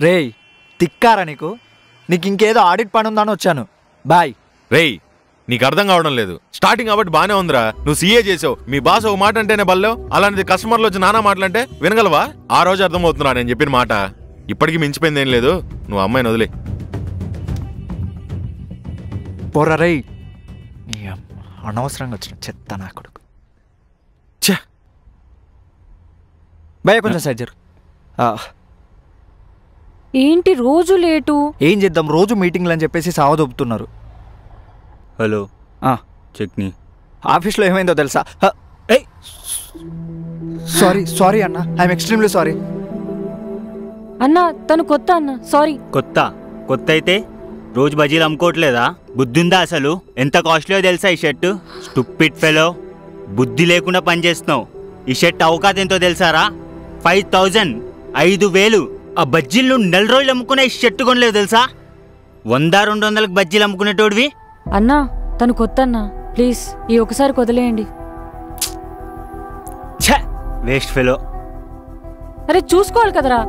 రేయ్ తిక్కారా నీకు ఇంకేదో ఆడిట్ పని ఉందని వచ్చాను. బాయ్. రేయ్ నీకు అర్థం కావడం లేదు. స్టార్టింగ్ కాబట్టి బానే ఉందిరా. నువ్వు సీఏ చేసావు, మీ బాస్ ఒక మాట అంటేనే బల్లో, అలాంటిది కస్టమర్లు వచ్చి నానా మాటలంటే వినగలవా? ఆ రోజు అర్థమవుతున్నా నేను చెప్పిన మాట. ఇప్పటికీ మించిపోయింది ఏం లేదు. నువ్వు అమ్మాయిని వదిలే. పోరా రేయ్, అనవసరంగా వచ్చిన చెత్త నా కొడుకు. భయ కొంచెం సైడ్ జరు. ఏంటి రోజు లేటు? ఏం చేద్దాం, రోజు మీటింగ్లు అని చెప్పేసి సావదొబ్బుతున్నారు. హలో చట్నీ. ఆఫీస్లో ఏమైందో తెలుసా? సారీ అన్న, ఐఎమ్ ఎక్స్ట్రీమ్లీ సారీ. అన్నా తను కొత్త అన్న, సారీ. కొత్త అయితే రోజు బజీలు అమ్ముకోవట్లేదా? బుద్ధి ఉందా అసలు? ఎంత కాస్ట్లీయో తెలుసా ఈ షర్టు? స్టూపిడ్ ఫెలో, బుద్ధి లేకుండా పనిచేస్తున్నావు. ఈ షర్ట్ అవకాశం ఎంతో తెలుసారా? 5000, 5000. ఆ బజ్జీలు నెల రోజులు అమ్ముకునే ఈ షర్టు కొనలేవు తెలుసా? 100-200 బజ్జీలు అమ్ముకునేటోడివి. అన్నా తను కొత్త అన్నా, ప్లీజ్ ఈ ఒకసారి వదిలేయండి. Waste fellow. అరే చూసుకోవాలి కదరా.